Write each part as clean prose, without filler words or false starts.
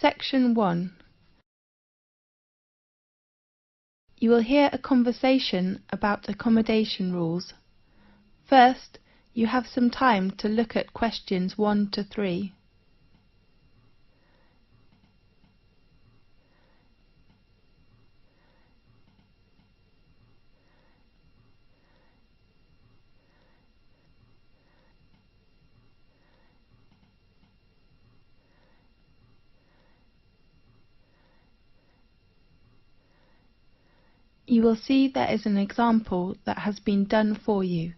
Section 1. You will hear a conversation about accommodation rules. First, you have some time to look at questions 1 to 3. You will see there is an example that has been done for you.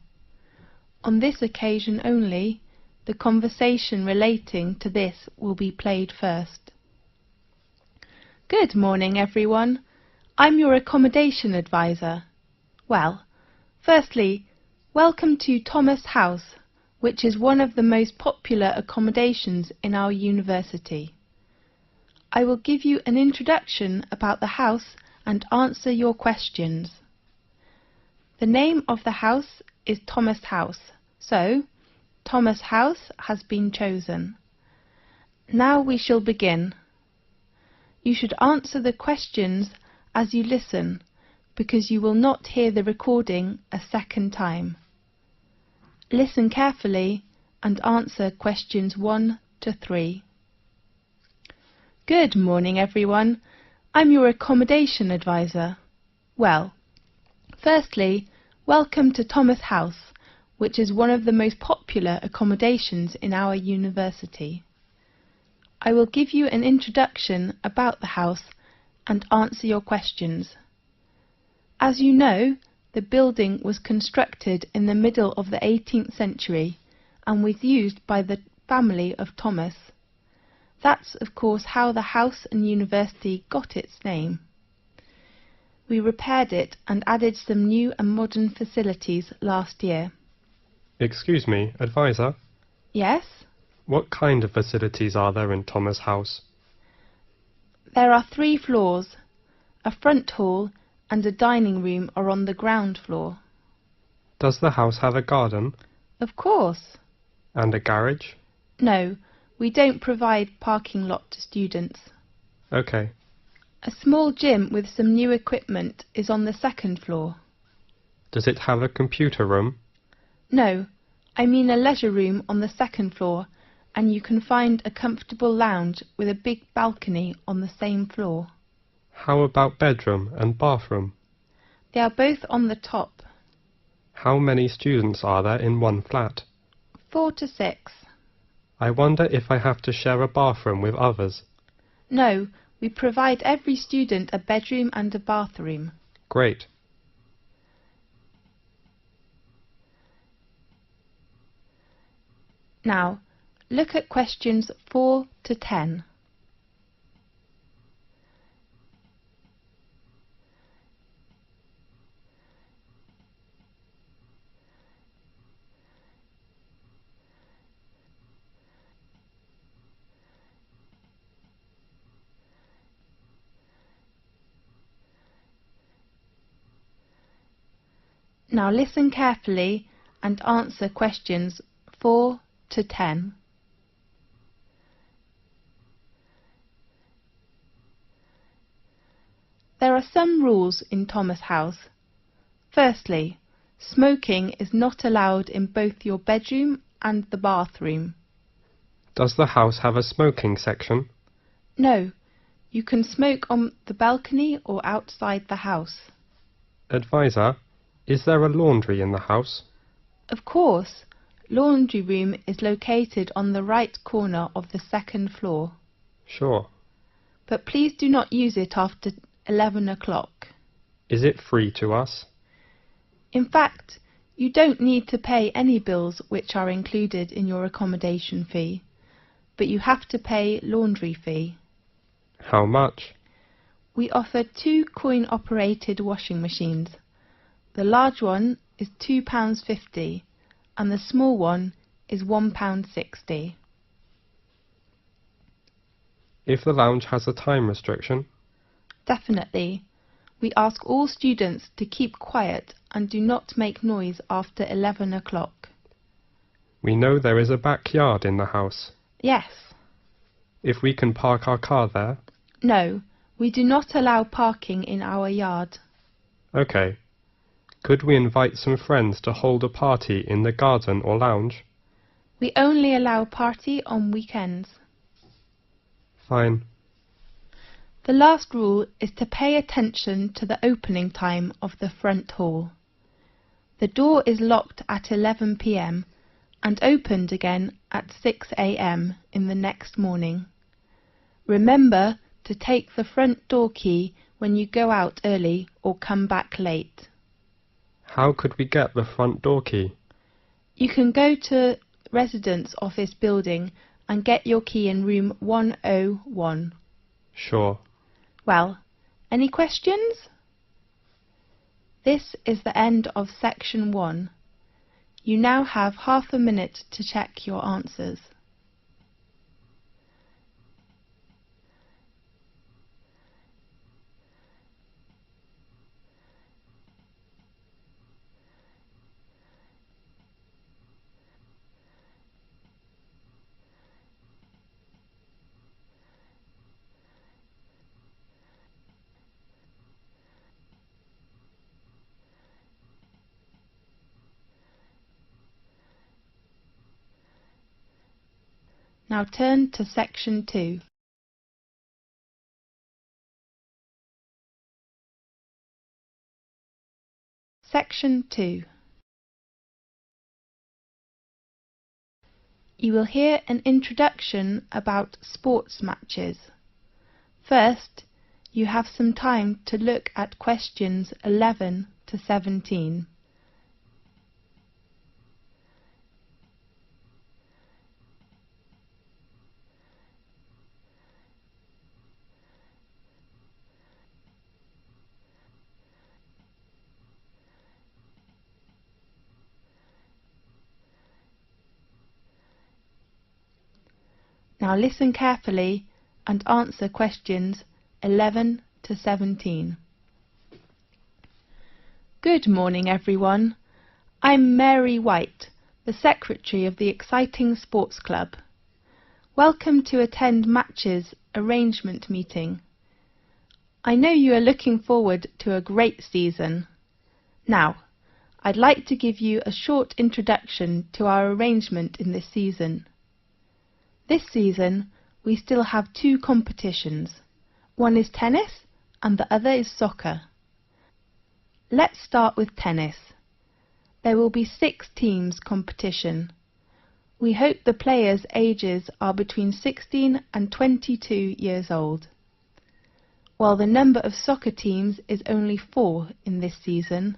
On this occasion only, the conversation relating to this will be played first. Good morning, everyone. I'm your accommodation advisor. Well, firstly, welcome to Thomas House, which is one of the most popular accommodations in our university. I will give you an introduction about the house and answer your questions. The name of the house is Thomas House, so Thomas House has been chosen. Now we shall begin. You should answer the questions as you listen, because you will not hear the recording a second time. Listen carefully and answer questions 1 to 3. Good morning, everyone. I'm your accommodation advisor. Well, firstly, welcome to Thomas House, which is one of the most popular accommodations in our university. I will give you an introduction about the house and answer your questions. As you know, the building was constructed in the middle of the 18th century and was used by the family of Thomas. That's, of course, how the house and university got its name. We repaired it and added some new and modern facilities last year. Excuse me, advisor? Yes? What kind of facilities are there in Thomas House? There are 3 floors. A front hall and a dining room are on the ground floor. Does the house have a garden? Of course. And a garage? No, we don't provide parking lot to students. Okay. A small gym with some new equipment is on the 2nd floor. Does it have a computer room? No, I mean a leisure room on the 2nd floor, and you can find a comfortable lounge with a big balcony on the same floor. How about bedroom and bathroom? They are both on the top. How many students are there in one flat? 4 to 6. I wonder if I have to share a bathroom with others. No, we provide every student a bedroom and a bathroom. Great. Now, look at questions 4 to 10. Now listen carefully and answer questions 4 to 10. There are some rules in Thomas House. Firstly, smoking is not allowed in both your bedroom and the bathroom. Does the house have a smoking section? No, you can smoke on the balcony or outside the house. Advisor, is there a laundry in the house? Of course, laundry room is located on the right corner of the 2nd floor. Sure. But please do not use it after 11 o'clock. Is it free to us? In fact, you don't need to pay any bills which are included in your accommodation fee, but you have to pay laundry fee. How much? We offer 2 coin-operated washing machines. The large one is £2.50 and the small one is £1.60. If the lounge has a time restriction? Definitely. We ask all students to keep quiet and do not make noise after 11 o'clock. We know there is a backyard in the house. Yes. if we can park our car there? No, we do not allow parking in our yard. Okay. Could we invite some friends to hold a party in the garden or lounge? We only allow party on weekends. Fine. The last rule is to pay attention to the opening time of the front hall. The door is locked at 11 p.m. and opened again at 6 a.m. in the next morning. Remember to take the front door key when you go out early or come back late. How could we get the front door key? You can go to residence office building and get your key in room 101. Sure. Well, any questions? This is the end of section 1. You now have half a minute to check your answers. Now turn to section 2. Section 2. You will hear an introduction about sports matches. First, you have some time to look at questions 11 to 17. Now listen carefully and answer questions 11 to 17. Good morning, everyone. I'm Mary White, the Secretary of the exciting sports club. Welcome to attend Match's arrangement meeting. I know you are looking forward to a great season. Now, I'd like to give you a short introduction to our arrangement in this season. This season, we still have 2 competitions. One is tennis and the other is soccer. Let's start with tennis. There will be 6 teams competition. We hope the players' ages are between 16 and 22 years old. While the number of soccer teams is only 4 in this season,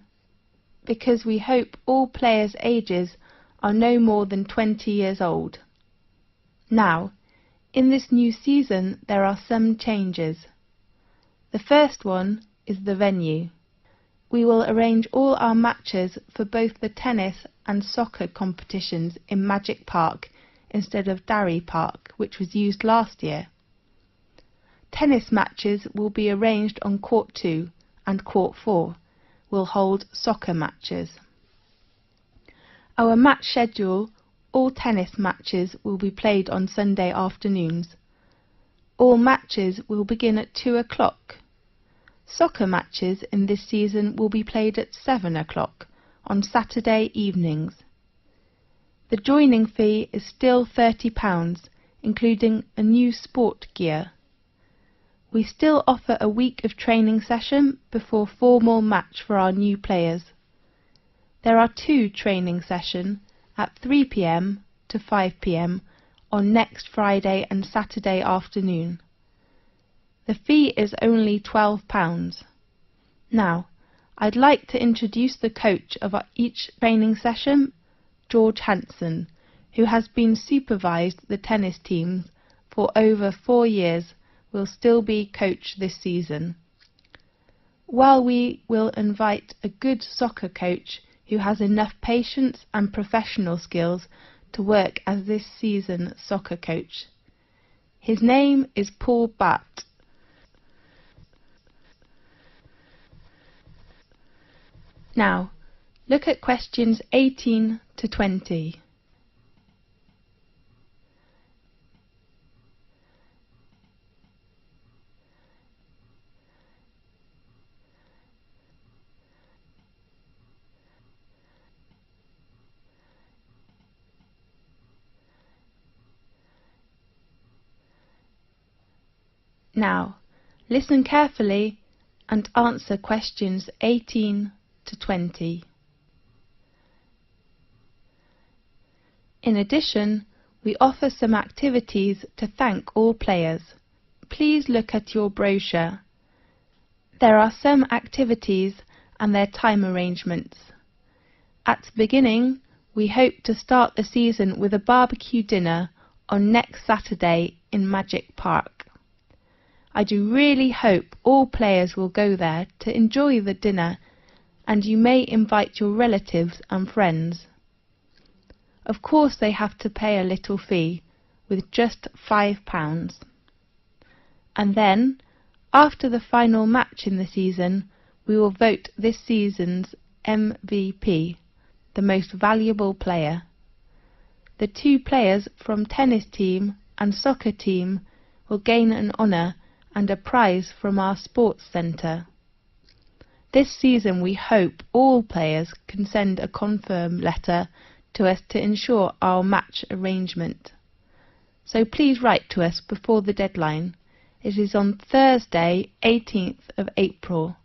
because we hope all players' ages are no more than 20 years old. Now, in this new season there are some changes. The first one is the venue. We will arrange all our matches for both the tennis and soccer competitions in Magic Park instead of Darry Park, which was used last year. Tennis matches will be arranged on Court 2 and Court 4 will hold soccer matches. Our match schedule: all tennis matches will be played on Sunday afternoons. All matches will begin at 2 o'clock. Soccer matches in this season will be played at 7 o'clock on Saturday evenings. The joining fee is still £30, including a new sport gear. We still offer a week of training session before formal match for our new players. There are 2 training sessions at 3 p.m. to 5 p.m. on next Friday and Saturday afternoon. The fee is only £12. Now, I'd like to introduce the coach of each training session, George Hanson, who has been supervised the tennis teams for over 4 years, will still be coach this season. While we will invite a good soccer coach who has enough patience and professional skills to work as this season's soccer coach. His name is Paul Batt. Now, look at questions 18 to 20. Now, listen carefully and answer questions 18 to 20. In addition, we offer some activities to thank all players. Please look at your brochure. There are some activities and their time arrangements. At the beginning, we hope to start the season with a barbecue dinner on next Saturday in Magic Park. I do really hope all players will go there to enjoy the dinner, and you may invite your relatives and friends. Of course they have to pay a little fee, with just £5. And then, after the final match in the season, we will vote this season's MVP, the most valuable player. The 2 players from tennis team and soccer team will gain an honour and a prize from our sports centre. This season we hope all players can send a confirm letter to us to ensure our match arrangement. So please write to us before the deadline. It is on Thursday, 18th of April.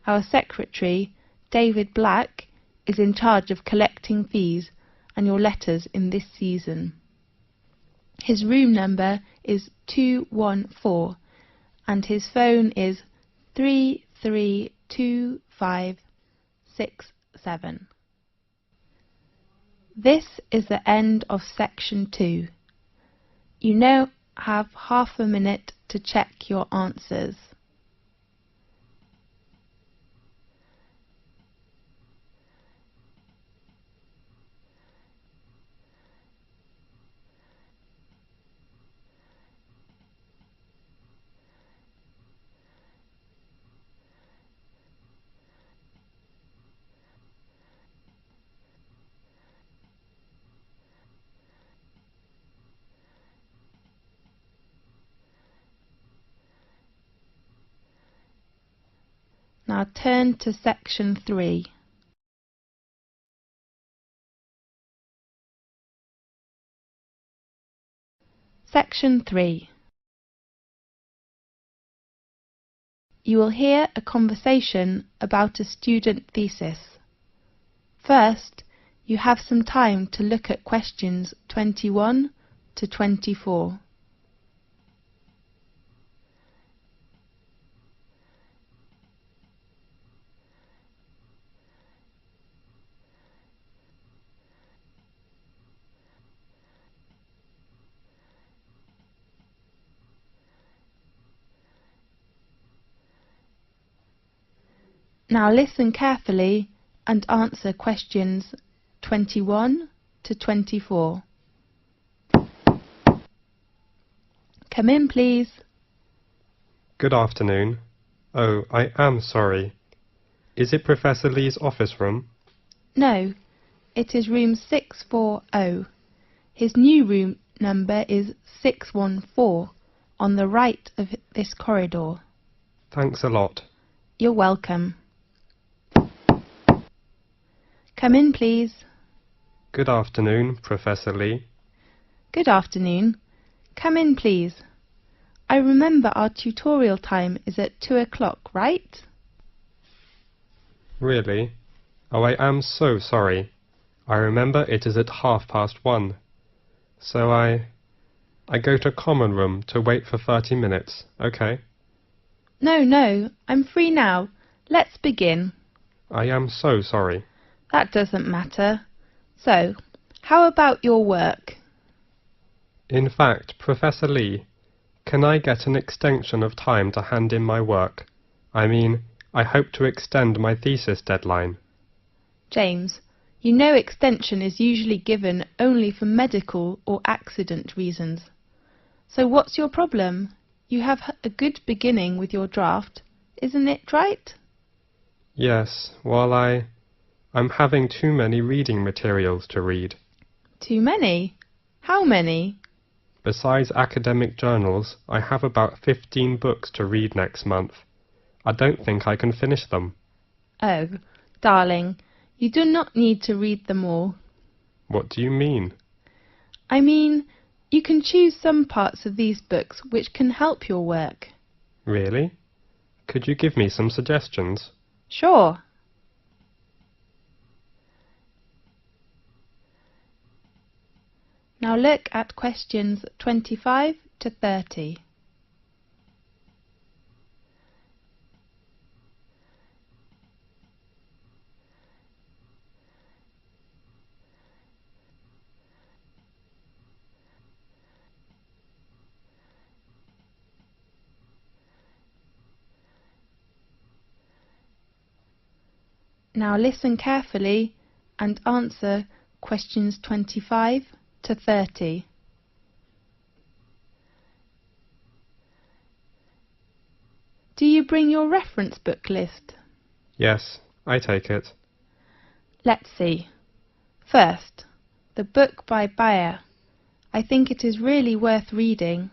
Our secretary, David Black, is in charge of collecting fees and your letters in this season. His room number is 214 and his phone is 332567. This is the end of section 2. You now have half a minute to check your answers. Now turn to section 3. Section 3. You will hear a conversation about a student thesis. First, you have some time to look at questions 21 to 24. Now listen carefully and answer questions 21 to 24. Come in, please. Good afternoon. Oh, I am sorry. Is it Professor Lee's office room? No, it is room 640. His new room number is 614 on the right of this corridor. Thanks a lot. You're welcome. Come in, please. Good afternoon, Professor Lee. Good afternoon. Come in, please. I remember our tutorial time is at 2 o'clock, right? Really? Oh, I am so sorry. I remember it is at 1:30. So I go to common room to wait for 30 minutes, okay? No, I'm free now. Let's begin. I am so sorry. That doesn't matter. So, how about your work? In fact, Professor Lee, can I get an extension of time to hand in my work? I mean, I hope to extend my thesis deadline. James, you know extension is usually given only for medical or accident reasons. So what's your problem? You have a good beginning with your draft, isn't it right? Yes, well, I'm having too many reading materials to read. Too many? How many? Besides academic journals, I have about 15 books to read next month. I don't think I can finish them. Oh, darling, you do not need to read them all. What do you mean? I mean, you can choose some parts of these books which can help your work. Really? Could you give me some suggestions? Sure. Now look at questions 25 to 30. Now listen carefully and answer questions 25 to 30. Do you bring your reference book list? Yes, I take it. Let's see. First, the book by Bayer. I think it is really worth reading.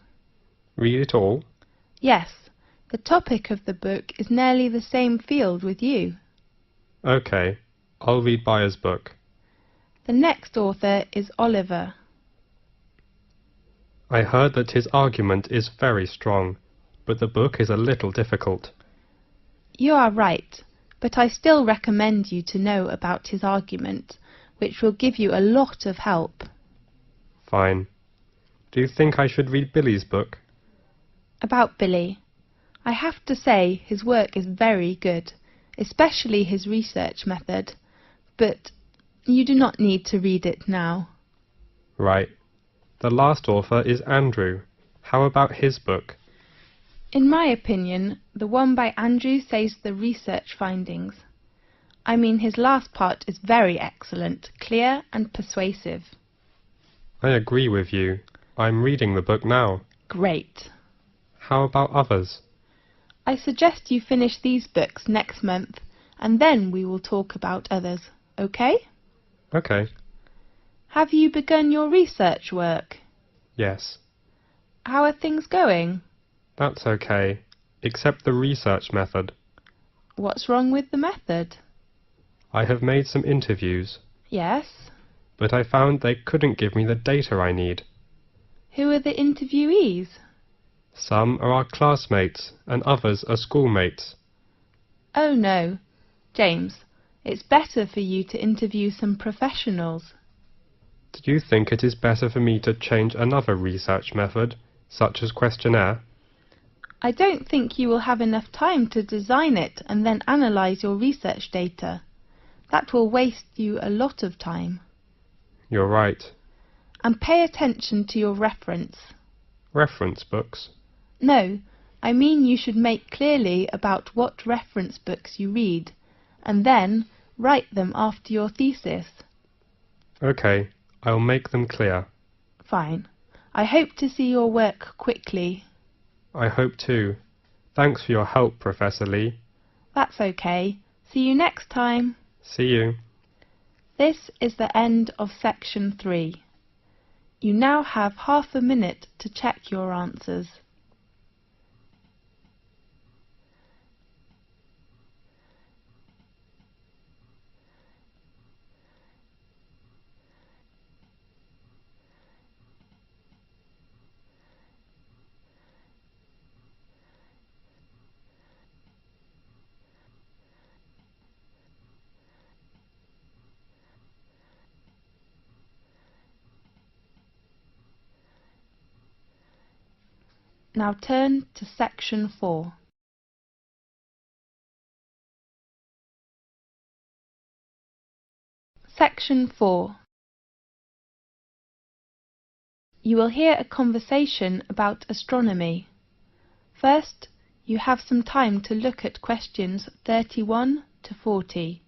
Read it all? Yes, the topic of the book is nearly the same field with you. Okay, I'll read Bayer's book. The next author is Oliver. I heard that his argument is very strong, but the book is a little difficult. You are right, but I still recommend you to know about his argument, which will give you a lot of help. Fine. Do you think I should read Billy's book? About Billy. I have to say his work is very good, especially his research method, but you do not need to read it now. Right. The last author is Andrew. How about his book? In my opinion, the one by Andrew says the research findings. I mean, his last part is very excellent, clear and persuasive. I agree with you. I'm reading the book now. Great. How about others? I suggest you finish these books next month, and then we will talk about others, okay? Okay. Have you begun your research work? Yes. How are things going? That's okay, except the research method. What's wrong with the method? I have made some interviews, Yes. but I found they couldn't give me the data I need. Who are the interviewees? Some are our classmates and others are schoolmates. Oh no. James, it's better for you to interview some professionals. Do you think it is better for me to change another research method, such as questionnaire? I don't think you will have enough time to design it and then analyse your research data. That will waste you a lot of time. You're right. And pay attention to your reference. Reference books? No, I mean you should make clearly about what reference books you read, and then write them after your thesis. Okay, I'll make them clear. Fine. I hope to see your work quickly. I hope too. Thanks for your help, Professor Lee. That's okay. See you next time. See you. This is the end of section 3. You now have half a minute to check your answers. Now turn to section 4. Section 4. You will hear a conversation about astronomy. First, you have some time to look at questions 31 to 40.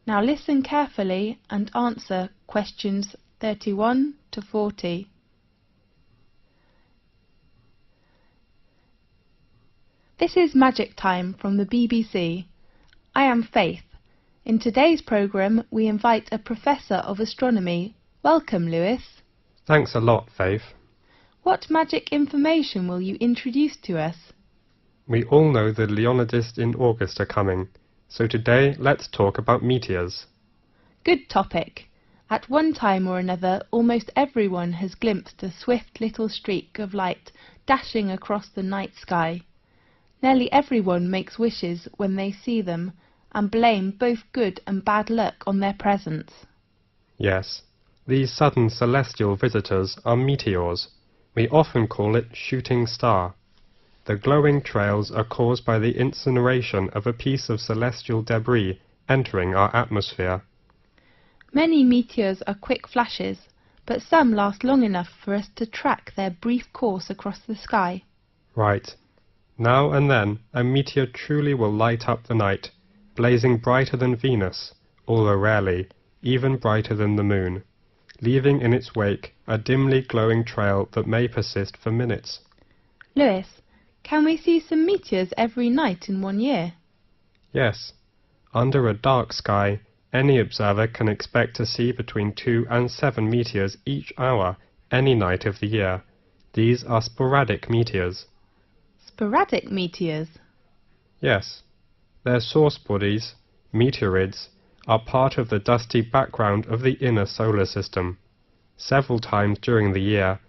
Now listen carefully and answer questions 31 to 40. This is Magic Time from the BBC. I am Faith. In today's programme, we invite a Professor of Astronomy. Welcome, Lewis. Thanks a lot, Faith. What magic information will you introduce to us? We all know the Leonidas in August are coming, so today let's talk about meteors. Good topic. At one time or another, almost everyone has glimpsed a swift little streak of light dashing across the night sky. Nearly everyone makes wishes when they see them, and blame both good and bad luck on their presence. Yes, these sudden celestial visitors are meteors. We often call it shooting star. The glowing trails are caused by the incineration of a piece of celestial debris entering our atmosphere. Many meteors are quick flashes, but some last long enough for us to track their brief course across the sky. Right. Now and then a meteor truly will light up the night, blazing brighter than Venus, although rarely, even brighter than the moon, leaving in its wake a dimly glowing trail that may persist for minutes. Lewis, can we see some meteors every night in 1 year? Yes. Under a dark sky, any observer can expect to see between 2 and 7 meteors each hour, any night of the year. These are sporadic meteors. Sporadic meteors? Yes. Their source bodies, meteorids, are part of the dusty background of the inner solar system. Several times during the year,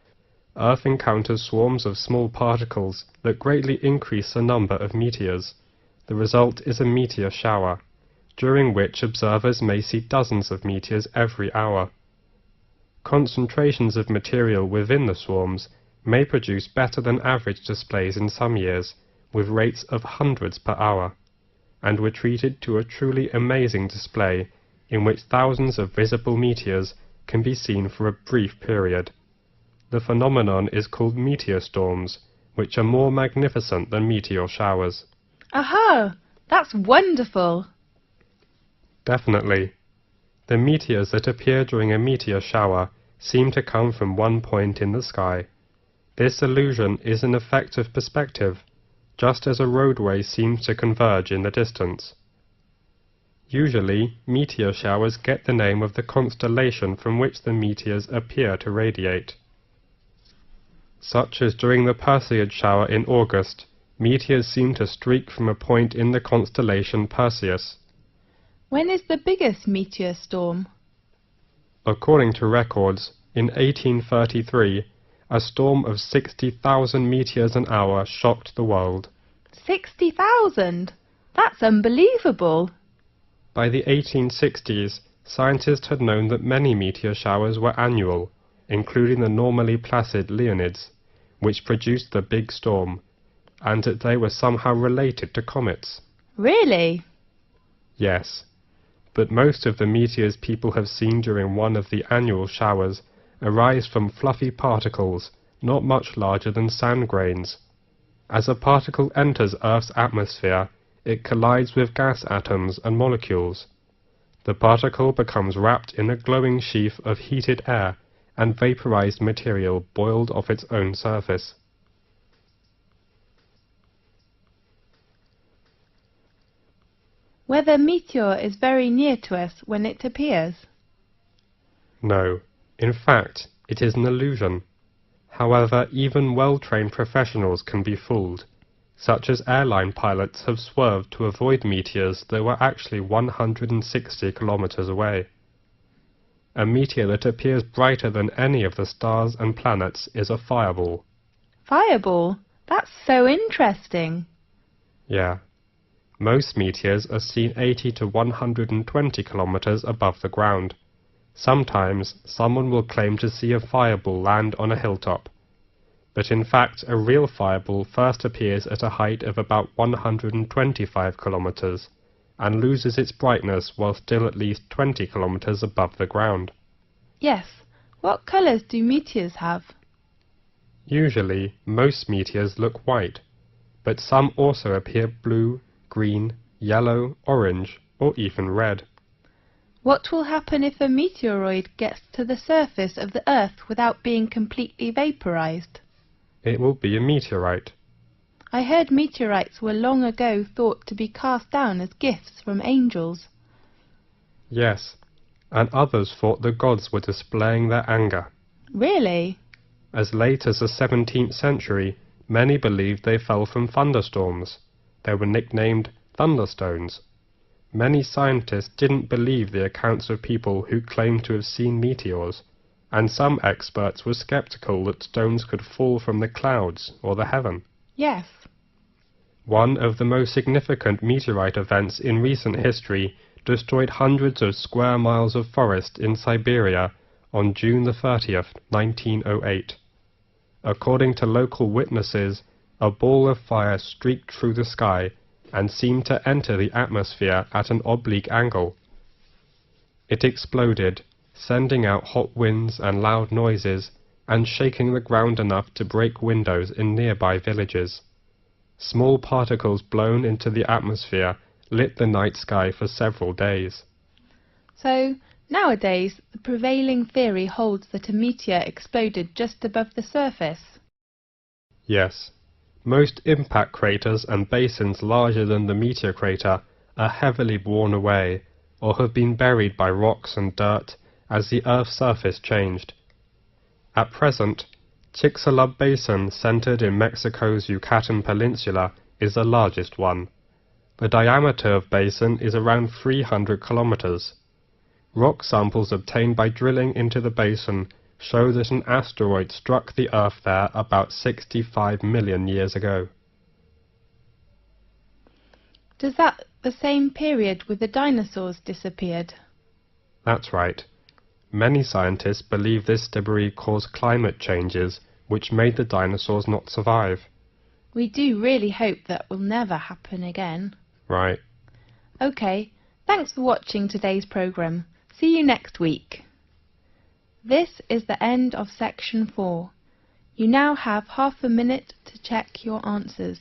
Earth encounters swarms of small particles that greatly increase the number of meteors. The result is a meteor shower, during which observers may see dozens of meteors every hour. Concentrations of material within the swarms may produce better than average displays in some years, with rates of hundreds per hour, and were treated to a truly amazing display in which thousands of visible meteors can be seen for a brief period. The phenomenon is called meteor storms, which are more magnificent than meteor showers. Aha! That's wonderful! Definitely. The meteors that appear during a meteor shower seem to come from one point in the sky. This illusion is an effect of perspective, just as a roadway seems to converge in the distance. Usually, meteor showers get the name of the constellation from which the meteors appear to radiate. Such as during the Perseid shower in August, meteors seem to streak from a point in the constellation Perseus. When is the biggest meteor storm? According to records, in 1833, a storm of 60,000 meteors an hour shocked the world. 60,000? That's unbelievable! By the 1860s, scientists had known that many meteor showers were annual, including the normally placid Leonids, which produced the big storm, and that they were somehow related to comets. Really? Yes. But most of the meteors people have seen during one of the annual showers arise from fluffy particles not much larger than sand grains. As a particle enters Earth's atmosphere, it collides with gas atoms and molecules. The particle becomes wrapped in a glowing sheath of heated air and vaporized material boiled off its own surface. Whether a meteor is very near to us when it appears? No. In fact, it is an illusion. However, even well-trained professionals can be fooled, such as airline pilots have swerved to avoid meteors that were actually 160 kilometers away. A meteor that appears brighter than any of the stars and planets is a fireball. Fireball? That's so interesting. Yeah. Most meteors are seen 80 to 120 kilometers above the ground. Sometimes someone will claim to see a fireball land on a hilltop, but in fact a real fireball first appears at a height of about 125 kilometers and loses its brightness while still at least 20 kilometers above the ground. Yes. What colours do meteors have? Usually, most meteors look white, but some also appear blue, green, yellow, orange, or even red. What will happen if a meteoroid gets to the surface of the Earth without being completely vaporized? It will be a meteorite. I heard meteorites were long ago thought to be cast down as gifts from angels. Yes, and others thought the gods were displaying their anger. Really? As late as the 17th century, many believed they fell from thunderstorms. They were nicknamed thunderstones. Many scientists didn't believe the accounts of people who claimed to have seen meteors, and some experts were skeptical that stones could fall from the clouds or the heaven. Yes. One of the most significant meteorite events in recent history destroyed hundreds of square miles of forest in Siberia on June the 30th, 1908. According to local witnesses, a ball of fire streaked through the sky and seemed to enter the atmosphere at an oblique angle. It exploded, sending out hot winds and loud noises, and shaking the ground enough to break windows in nearby villages. Small particles blown into the atmosphere lit the night sky for several days. So, nowadays, the prevailing theory holds that a meteor exploded just above the surface. Yes. Most impact craters and basins larger than the meteor crater are heavily worn away, or have been buried by rocks and dirt as the Earth's surface changed. At present, Chicxulub Basin, centered in Mexico's Yucatan Peninsula, is the largest one. The diameter of basin is around 300 kilometers. Rock samples obtained by drilling into the basin show that an asteroid struck the Earth there about 65 million years ago. Does that the same period with the dinosaurs disappeared? That's right. Many scientists believe this debris caused climate changes which made the dinosaurs not survive. We do really hope that will never happen again. Right. OK, thanks for watching today's programme. See you next week. This is the end of section 4. You now have half a minute to check your answers.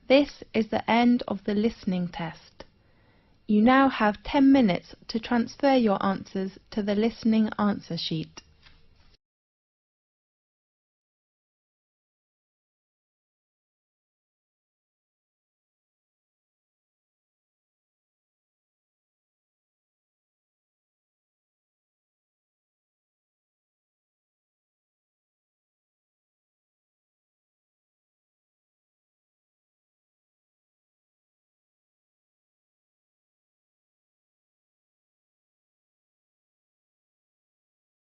This is the end of the listening test. You now have 10 minutes to transfer your answers to the listening answer sheet.